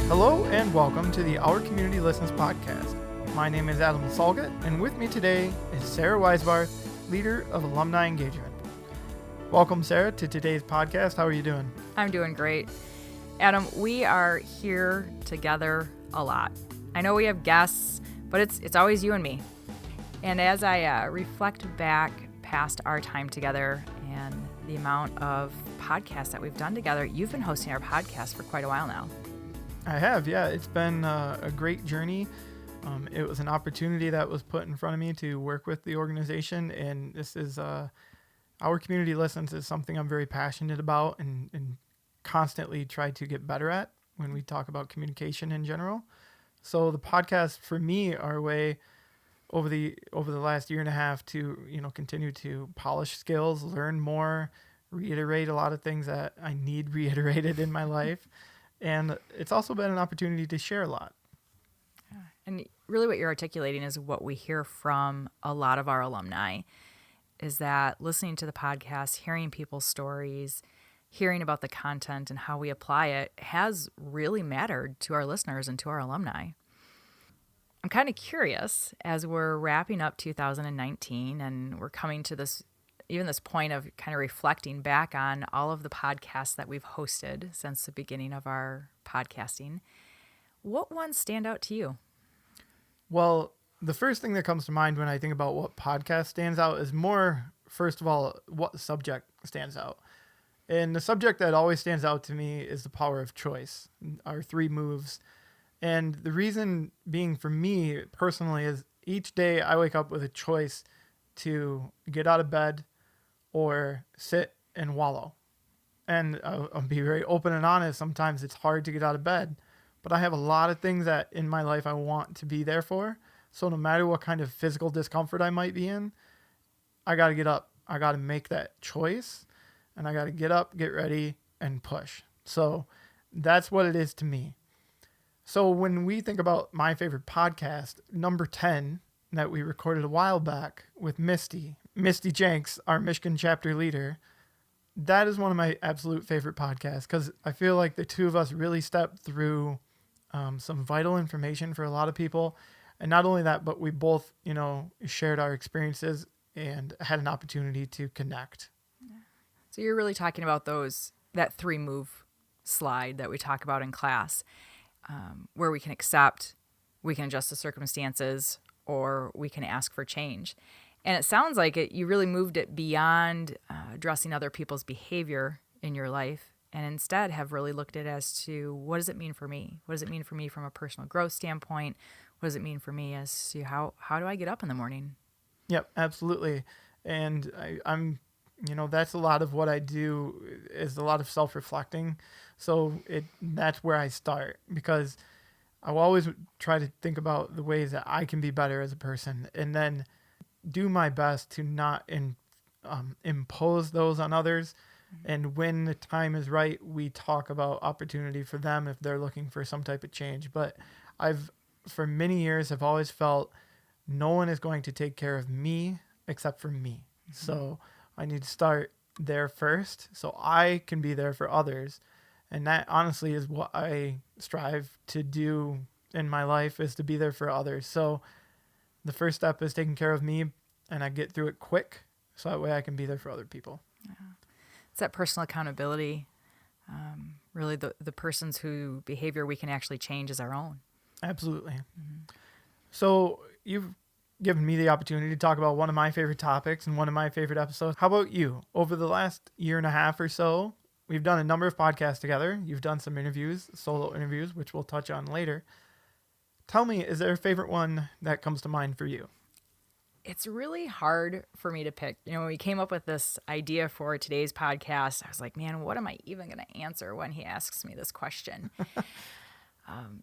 Hello and welcome to the Our Community Listens podcast. My name is Adam Salget, and with me today is Sarah Weisbarth, leader of Alumni Engagement. Welcome, Sarah, to today's podcast. How are you doing? I'm doing great. Adam, we are here together a lot. I know we have guests, but it's always you and me. And as I reflect back past our time together and the amount of podcasts that we've done together, you've been hosting our podcast for quite a while now. I have, yeah. It's been a great journey. It was an opportunity that was put in front of me to work with the organization, and this is Our Community Listens is something I'm very passionate about and constantly try to get better at when we talk about communication in general. So the podcast for me are a way over the last year and a half to continue to polish skills, learn more, reiterate a lot of things that I need reiterated in my life. And it's also been an opportunity to share a lot. And really what you're articulating is what we hear from a lot of our alumni, is that listening to the podcast, hearing people's stories, hearing about the content and how we apply it has really mattered to our listeners and to our alumni. I'm kind of curious, as we're wrapping up 2019 and we're coming to this point of kind of reflecting back on all of the podcasts that we've hosted since the beginning of our podcasting, what ones stand out to you? Well, the first thing that comes to mind when I think about what podcast stands out is more, first of all, what subject stands out. And the subject that always stands out to me is the power of choice, our 3 moves. And the reason being for me personally is each day I wake up with a choice to get out of bed or sit and wallow. And I'll be very open and honest. Sometimes it's hard to get out of bed, but I have a lot of things that in my life I want to be there for. So no matter what kind of physical discomfort I might be in, I got to get up. I got to make that choice, and I got to get up, get ready, and push. So that's what it is to me. So when we think about my favorite podcast, number 10 that we recorded a while back with Misty Jenks, our Michigan chapter leader, that is one of my absolute favorite podcasts because I feel like the two of us really stepped through some vital information for a lot of people. And not only that, but we both, shared our experiences and had an opportunity to connect. So you're really talking about that 3-move slide that we talk about in class, where we can accept, we can adjust the circumstances, or we can ask for change. And it sounds like you really moved it beyond addressing other people's behavior in your life, and instead have really looked at it as to what does it mean for me? What does it mean for me from a personal growth standpoint? What does it mean for me as to how do I get up in the morning? Yep, absolutely. And I'm that's a lot of what I do is a lot of self-reflecting. So that's where I start because I will always try to think about the ways that I can be better as a person and then do my best to not impose those on others. Mm-hmm. And when the time is right, we talk about opportunity for them if they're looking for some type of change. But for many years, have always felt no one is going to take care of me except for me. Mm-hmm. So I need to start there first so I can be there for others. And that honestly is what I strive to do in my life, is to be there for others. So the first step is taking care of me, and I get through it quick so that way I can be there for other people. Yeah. It's that personal accountability. Really the person's whose behavior we can actually change is our own. Absolutely. Mm-hmm. So you've given me the opportunity to talk about one of my favorite topics and one of my favorite episodes. How about you? Over the last year and a half or so, we've done a number of podcasts together. You've done some interviews, solo interviews, which we'll touch on later. Tell me, is there a favorite one that comes to mind for you? It's really hard for me to pick. When we came up with this idea for today's podcast, I was like, man, what am I even going to answer when he asks me this question?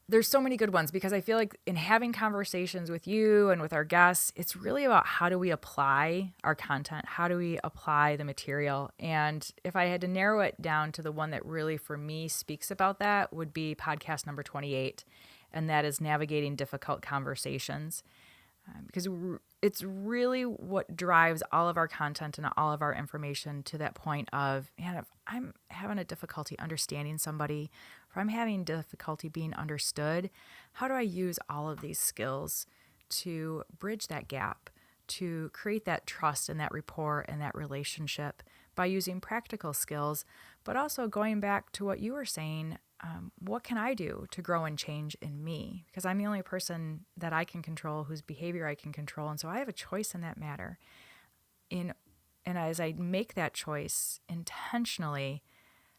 There's so many good ones because I feel like in having conversations with you and with our guests, it's really about how do we apply our content? How do we apply the material? And if I had to narrow it down to the one that really for me speaks about that would be podcast number 28. And that is navigating difficult conversations. because it's really what drives all of our content and all of our information to that point of, man, if I'm having a difficulty understanding somebody, if I'm having difficulty being understood, how do I use all of these skills to bridge that gap, to create that trust and that rapport and that relationship by using practical skills, but also going back to what you were saying, what can I do to grow and change in me? Because I'm the only person that I can control, whose behavior I can control. And so I have a choice in that matter. And as I make that choice intentionally,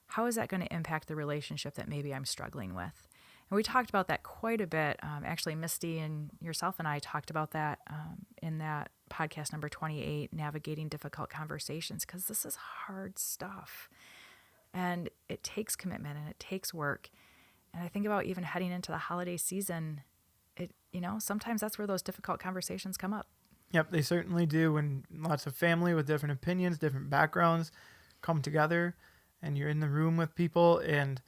how is that going to impact the relationship that maybe I'm struggling with? And we talked about that quite a bit. Actually, Misty and yourself and I talked about that in that podcast number 28, Navigating Difficult Conversations, because this is hard stuff. And it takes commitment and it takes work. And I think about even heading into the holiday season, sometimes that's where those difficult conversations come up. Yep, they certainly do. When lots of family with different opinions, different backgrounds come together and you're in the room with people, and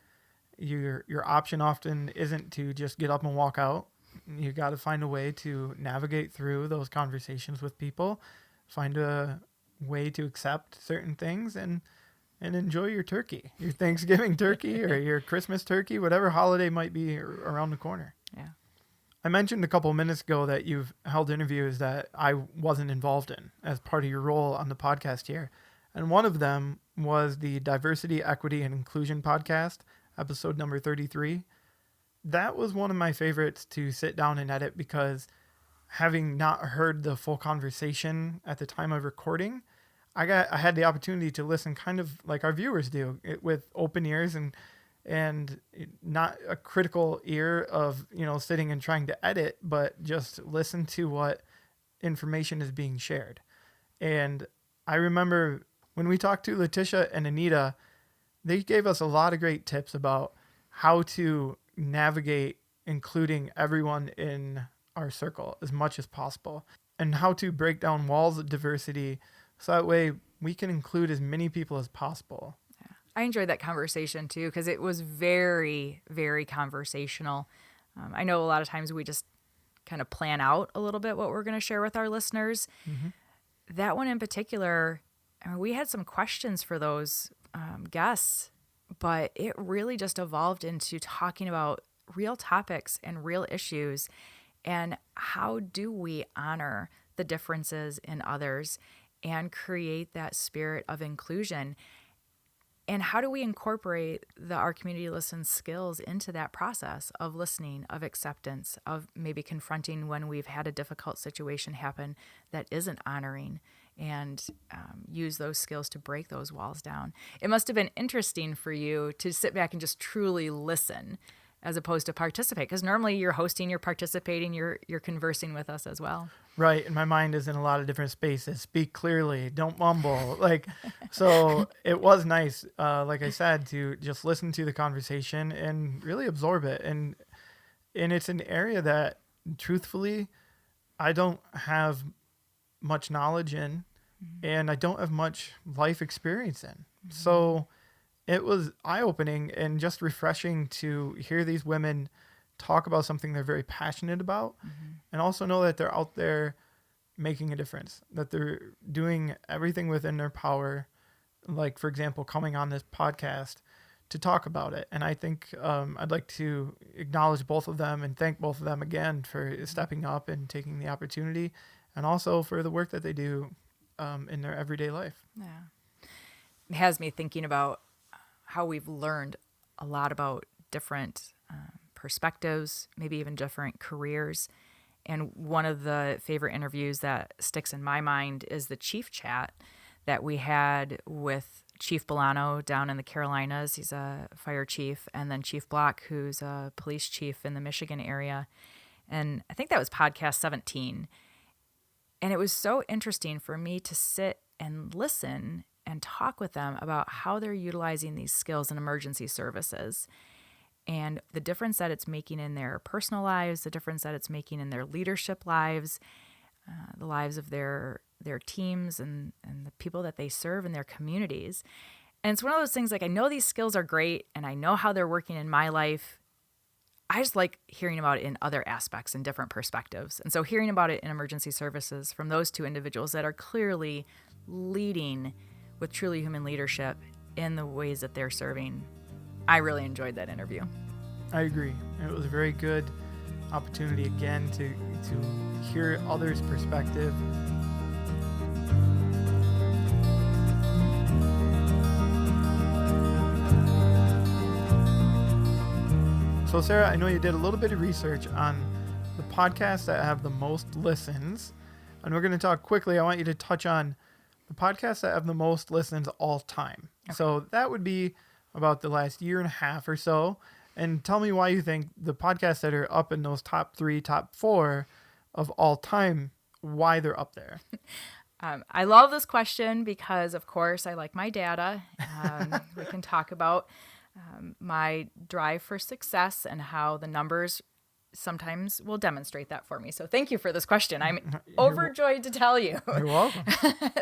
your option often isn't to just get up and walk out. You got to find a way to navigate through those conversations with people, find a way to accept certain things, and enjoy your turkey, your Thanksgiving turkey or your Christmas turkey, whatever holiday might be around the corner. Yeah. I mentioned a couple of minutes ago that you've held interviews that I wasn't involved in as part of your role on the podcast here. And one of them was the Diversity, Equity, and Inclusion podcast, episode number 33. That was one of my favorites to sit down and edit because, having not heard the full conversation at the time of recording, I had the opportunity to listen kind of like our viewers do, with open ears and not a critical ear of, sitting and trying to edit, but just listen to what information is being shared. And I remember when we talked to Letitia and Anita, they gave us a lot of great tips about how to navigate including everyone in our circle as much as possible, and how to break down walls of diversity so that way we can include as many people as possible. Yeah. I enjoyed that conversation too, because it was very, very conversational. I know a lot of times we just kind of plan out a little bit what we're going to share with our listeners. Mm-hmm. That one in particular, we had some questions for those guests, but it really just evolved into talking about real topics and real issues, and how do we honor the differences in others and create that spirit of inclusion, and how do we incorporate our Community Listen skills into that process of listening, of acceptance, of maybe confronting when we've had a difficult situation happen that isn't honoring, and use those skills to break those walls down. It must have been interesting for you to sit back and just truly listen as opposed to participate, because normally you're hosting, you're participating, you're conversing with us as well. Right, and my mind is in a lot of different spaces. Speak clearly, don't mumble. So it was nice, like I said, to just listen to the conversation and really absorb it. And it's an area that, truthfully, I don't have much knowledge in, and I don't have much life experience in. Mm-hmm. So it was eye-opening and just refreshing to hear these women talk about something they're very passionate about, and also know that they're out there making a difference, that they're doing everything within their power, like, for example, coming on this podcast to talk about it. And I think I'd like to acknowledge both of them and thank both of them again for stepping up and taking the opportunity, and also for the work that they do in their everyday life. Yeah. It has me thinking about how we've learned a lot about different perspectives, maybe even different careers. And one of the favorite interviews that sticks in my mind is the Chief Chat that we had with Chief Bolano down in the Carolinas. He's a fire chief, and then Chief Block, who's a police chief in the Michigan area. And I think that was podcast 17. And it was so interesting for me to sit and listen and talk with them about how they're utilizing these skills in emergency services, and the difference that it's making in their personal lives, the difference that it's making in their leadership lives, the lives of their teams and the people that they serve in their communities. And it's one of those things, like, I know these skills are great and I know how they're working in my life. I just like hearing about it in other aspects and different perspectives. And so hearing about it in emergency services from those two individuals that are clearly leading with truly human leadership in the ways that they're serving, I really enjoyed that interview. I agree. It was a very good opportunity again to hear others' perspective. So Sarah, I know you did a little bit of research on the podcasts that have the most listens, and we're going to talk quickly. I want you to touch on the podcasts that have the most listens all time. Okay. So that would be about the last year and a half or so. And tell me why you think the podcasts that are up in those top 3, top 4 of all time, why they're up there. I love this question because, of course, I like my data. We can talk about my drive for success and how the numbers sometimes will demonstrate that for me. So thank you for this question. I'm overjoyed to tell you You're welcome.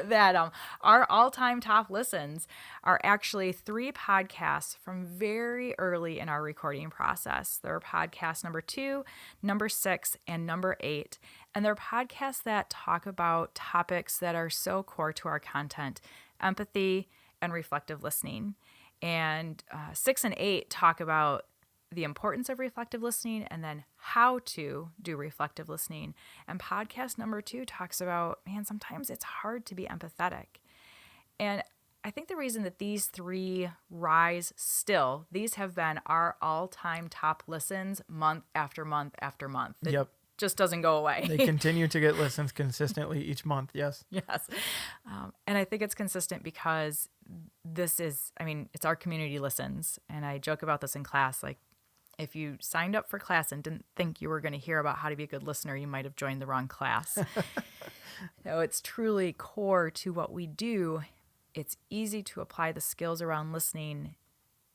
that our all-time top listens are actually 3 podcasts from very early in our recording process. They're podcast number 2, number 6, and number 8. And they're podcasts that talk about topics that are so core to our content: empathy and reflective listening. And 6 and 8 talk about the importance of reflective listening and then how to do reflective listening. And podcast number 2 talks about, man, sometimes it's hard to be empathetic. And I think the reason that these 3 rise still, these have been our all-time top listens month after month after month. It just doesn't go away. They continue to get listens consistently each month. Yes. Yes. And I think it's consistent because this is, it's our community listens. And I joke about this in class. Like, if you signed up for class and didn't think you were going to hear about how to be a good listener, you might have joined the wrong class. So it's truly core to what we do. It's easy to apply the skills around listening,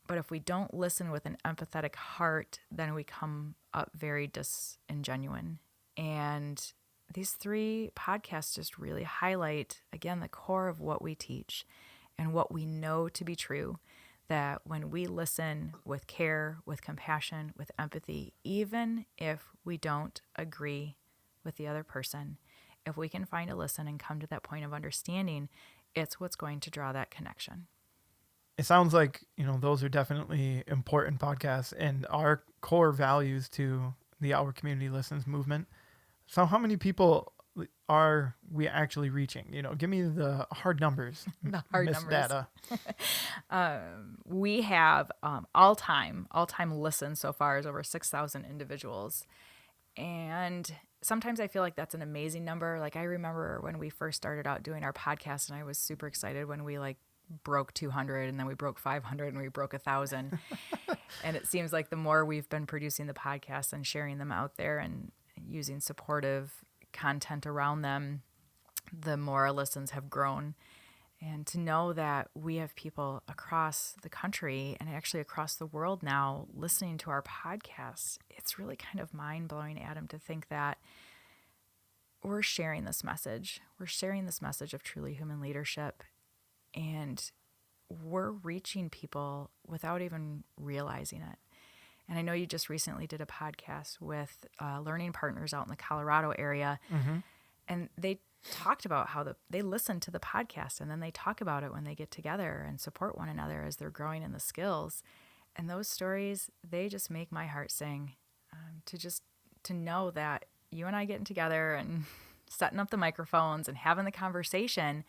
but if we don't listen with an empathetic heart, then we come up very disingenuine. And these 3 podcasts just really highlight, again, the core of what we teach and what we know to be true, that when we listen with care, with compassion, with empathy, even if we don't agree with the other person, if we can find a listen and come to that point of understanding, it's what's going to draw that connection. It sounds like, those are definitely important podcasts and our core values to the Our Community Listens movement. So how many people are we actually reaching? Give me the hard numbers. The hard numbers. Data. We have all-time listens so far is over 6,000 individuals. And sometimes I feel like that's an amazing number. Like, I remember when we first started out doing our podcast, and I was super excited when we broke 200, and then we broke 500, and we broke 1,000. And it seems like the more we've been producing the podcasts and sharing them out there and using supportive content around them, the more our listens have grown. And to know that we have people across the country and actually across the world now listening to our podcasts, it's really kind of mind-blowing, Adam, to think that we're sharing this message. We're sharing this message of truly human leadership, and we're reaching people without even realizing it. And I know you just recently did a podcast with learning partners out in the Colorado area, and they talked about how they listen to the podcast, and then they talk about it when they get together and support one another as they're growing in the skills. And those stories, they just make my heart sing, to know that you and I getting together and setting up the microphones and having the conversation,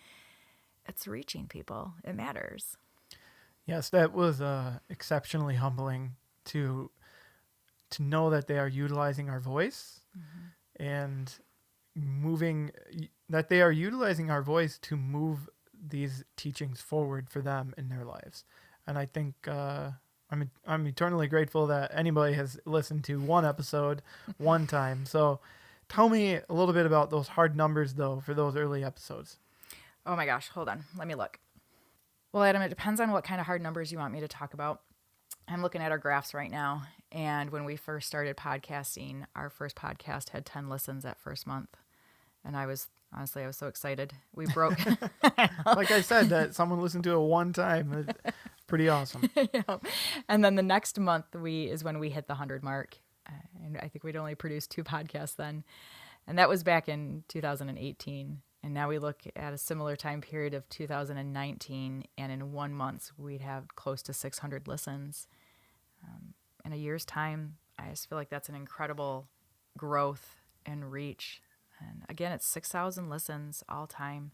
it's reaching people. It matters. Yes, that was exceptionally humbling to know that they are utilizing our voice and that they are utilizing our voice to move these teachings forward for them in their lives. And I think I'm eternally grateful that anybody has listened to one episode one time. So tell me a little bit about those hard numbers, though, for those early episodes. Oh my gosh, hold on. Let me look. Well, Adam, it depends on what kind of hard numbers you want me to talk about. I'm looking at our graphs right now. And when we first started podcasting, our first podcast had 10 listens that first month. And I was so excited. We broke. Like I said, that someone listened to it one time. Pretty awesome. Yeah. And then the next month is when we hit the 100 mark. And I think we'd only produced 2 podcasts then. And that was back in 2018. And now we look at a similar time period of 2019, and in 1 month, we'd have close to 600 listens. In a year's time, I just feel like that's an incredible growth and reach. And again, it's 6,000 listens all time.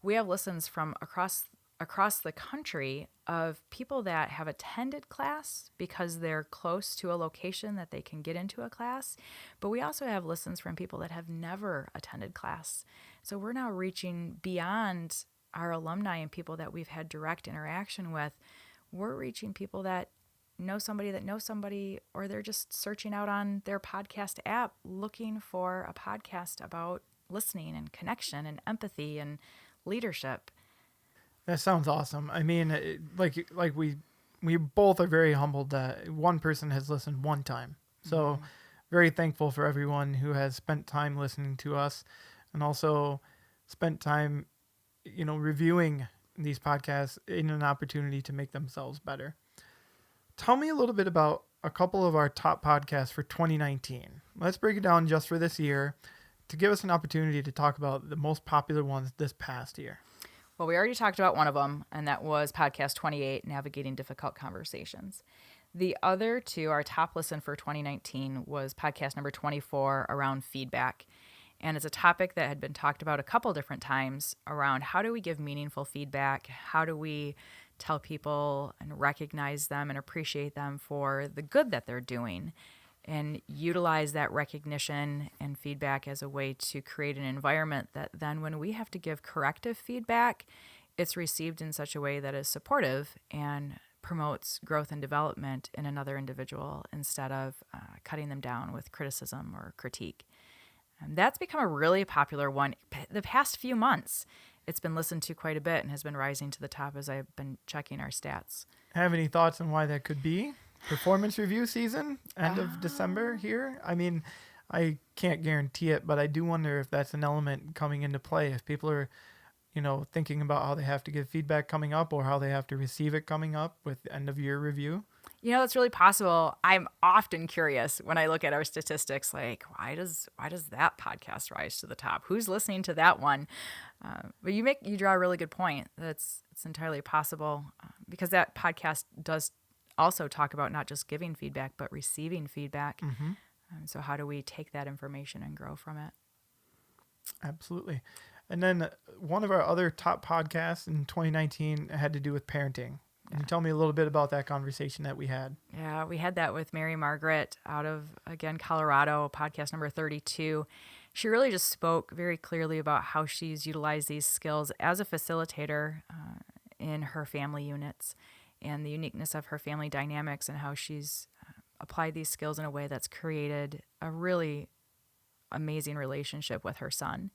We have listens from across the country of people that have attended class because they're close to a location that they can get into a class. But we also have listens from people that have never attended class. So we're now reaching beyond our alumni and people that we've had direct interaction with. We're reaching people that know somebody, or they're just searching out on their podcast app looking for a podcast about listening and connection and empathy and leadership. That sounds awesome. I mean, like we both are very humbled that one person has listened one time. So very thankful for everyone who has spent time listening to us, and also spent time, reviewing these podcasts in an opportunity to make themselves better. Tell me a little bit about a couple of our top podcasts for 2019. Let's break it down just for this year to give us an opportunity to talk about the most popular ones this past year. Well, we already talked about one of them, and that was podcast 28, Navigating Difficult Conversations. The other 2, our top listen for 2019 was podcast number 24, around feedback. And it's a topic that had been talked about a couple different times around how do we give meaningful feedback? How do we tell people and recognize them and appreciate them for the good that they're doing, and utilize that recognition and feedback as a way to create an environment that then when we have to give corrective feedback, it's received in such a way that is supportive and promotes growth and development in another individual instead of cutting them down with criticism or critique. And that's become a really popular one the past few months. It's been listened to quite a bit and has been rising to the top as I've been checking our stats. Have any thoughts on why that could be? Performance review season, end of December here. I mean, I can't guarantee it, but I do wonder if that's an element coming into play. If people are, thinking about how they have to give feedback coming up, or how they have to receive it coming up with end of year review. That's really possible. I'm often curious when I look at our statistics, like why does that podcast rise to the top? Who's listening to that one? But you draw a really good point. It's entirely possible because that podcast does also talk about not just giving feedback, but receiving feedback. Mm-hmm. So how do we take that information and grow from it? Absolutely. And then one of our other top podcasts in 2019 had to do with parenting. Can you tell me a little bit about that conversation that we had? Yeah, we had that with Mary Margaret out of, again, Colorado, podcast number 32. She really just spoke very clearly about how she's utilized these skills as a facilitator in her family units, and the uniqueness of her family dynamics, and how she's applied these skills in a way that's created a really amazing relationship with her son.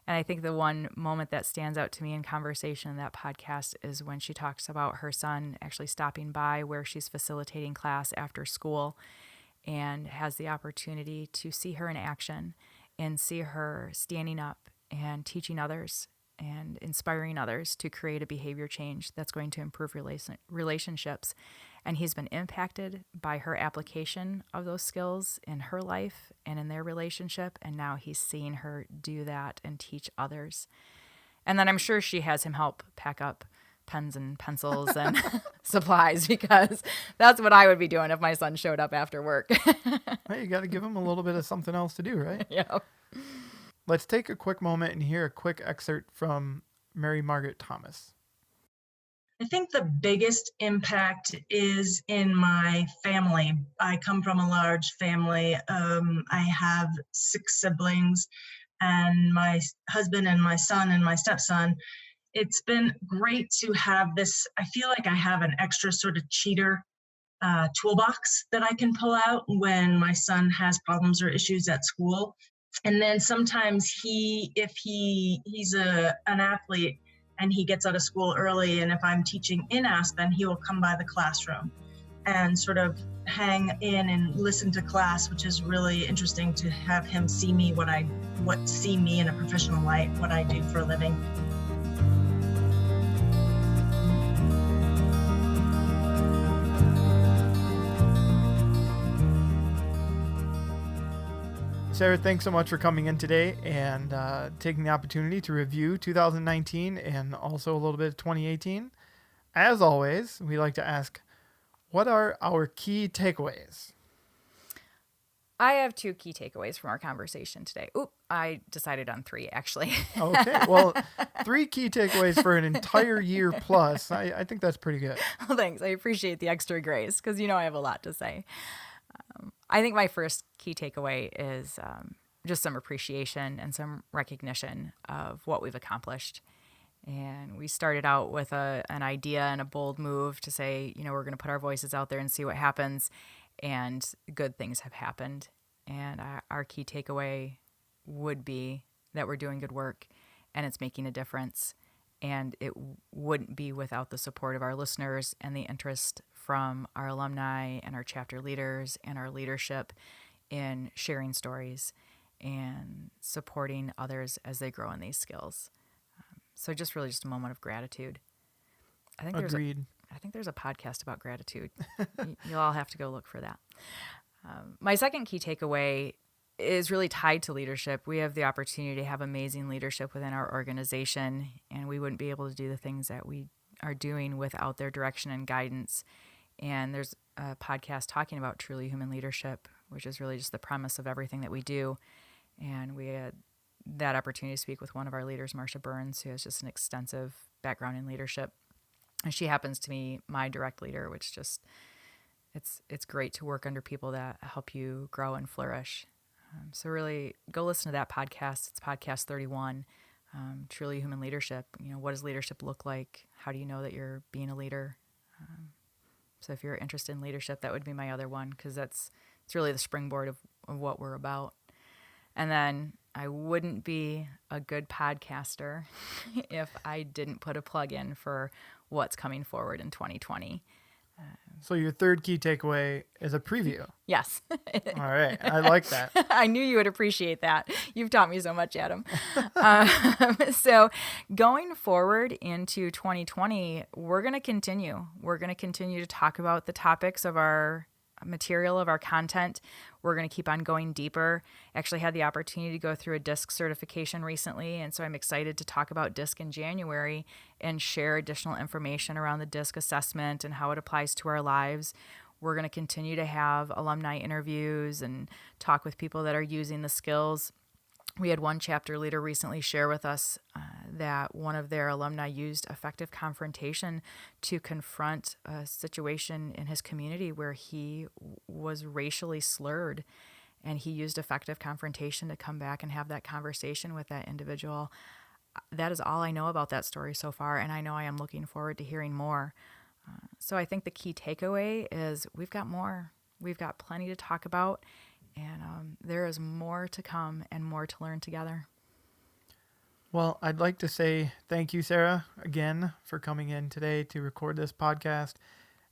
And I think the one moment that stands out to me in conversation in that podcast is when she talks about her son actually stopping by where she's facilitating class after school, and has the opportunity to see her in action and see her standing up and teaching others and inspiring others to create a behavior change that's going to improve relationships. And he's been impacted by her application of those skills in her life and in their relationship. And now he's seeing her do that and teach others. And then I'm sure she has him help pack up pens and pencils and supplies, because that's what I would be doing if my son showed up after work. Hey, you got to give him a little bit of something else to do, right? Yeah. Let's take a quick moment and hear a quick excerpt from Mary Margaret Thomas. I think the biggest impact is in my family. I come from a large family. I have 6 siblings, and my husband and my son and my stepson. It's been great to have this. I feel like I have an extra sort of cheater toolbox that I can pull out when my son has problems or issues at school. And then sometimes if he's an athlete and he gets out of school early, and if I'm teaching in Aspen, he will come by the classroom and sort of hang in and listen to class, which is really interesting to have him see me see me in a professional light, what I do for a living. Sarah, thanks so much for coming in today and taking the opportunity to review 2019 and also a little bit of 2018. As always, we like to ask, what are our key takeaways? I have 2 key takeaways from our conversation today. Oop, I decided on 3, actually. Okay, well, 3 key takeaways for an entire year plus. I think that's pretty good. Well, thanks. I appreciate the extra grace because I have a lot to say. I think my first key takeaway is just some appreciation and some recognition of what we've accomplished. And we started out with an idea and a bold move to say, we're going to put our voices out there and see what happens. And good things have happened. And our key takeaway would be that we're doing good work and it's making a difference. And it wouldn't be without the support of our listeners and the interest from our alumni and our chapter leaders and our leadership in sharing stories and supporting others as they grow in these skills. So just a moment of gratitude. Agreed. I think there's a podcast about gratitude. You'll all have to go look for that. My second key takeaway is really tied to leadership. We have the opportunity to have amazing leadership within our organization, and we wouldn't be able to do the things that we are doing without their direction and guidance. And there's a podcast talking about truly human leadership, which is really just the premise of everything that we do. And we had that opportunity to speak with one of our leaders, Marcia Burns, who has just an extensive background in leadership. And she happens to be my direct leader, which just, it's great to work under people that help you grow and flourish. So really go listen to that podcast. It's podcast 31, Truly Human Leadership. What does leadership look like? How do you know that you're being a leader? So if you're interested in leadership, that would be my other one, because it's really the springboard of what we're about. And then I wouldn't be a good podcaster if I didn't put a plug in for what's coming forward in 2020. So your third key takeaway is a preview. Yes. All right. I like that. I knew you would appreciate that. You've taught me so much, Adam. So going forward into 2020, we're going to continue. We're going to continue to talk about the topics of our material, of our content. We're going to keep on going deeper. Actually had the opportunity to go through a DISC certification recently, and so I'm excited to talk about DISC in January and share additional information around the DISC assessment and how it applies to our lives. We're going to continue to have alumni interviews and talk with people that are using the skills. We had one chapter leader recently share with us that one of their alumni used effective confrontation to confront a situation in his community where he was racially slurred, and he used effective confrontation to come back and have that conversation with that individual. That is all I know about that story so far, and I know I am looking forward to hearing more. So I think the key takeaway is we've got more. We've got plenty to talk about. And there is more to come and more to learn together. Well, I'd like to say thank you, Sarah, again for coming in today to record this podcast.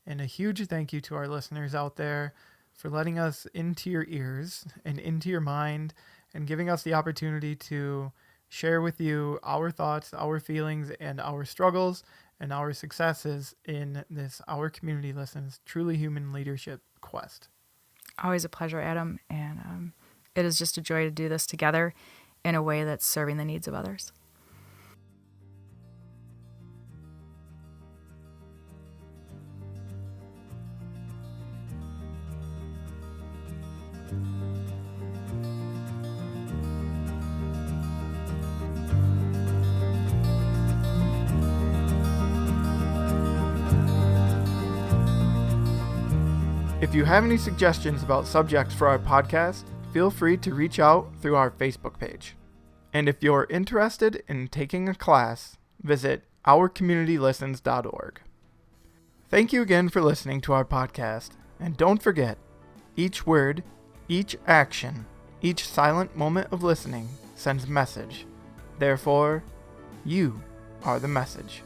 And a huge thank you to our listeners out there for letting us into your ears and into your mind and giving us the opportunity to share with you our thoughts, our feelings, and our struggles and our successes in this Our Community Listens Truly Human Leadership quest. Always a pleasure, Adam, and it is just a joy to do this together in a way that's serving the needs of others. If you have any suggestions about subjects for our podcast, feel free to reach out through our Facebook page. And if you're interested in taking a class, visit ourcommunitylistens.org. Thank you again for listening to our podcast, and don't forget, each word, each action, each silent moment of listening sends a message. Therefore, you are the message.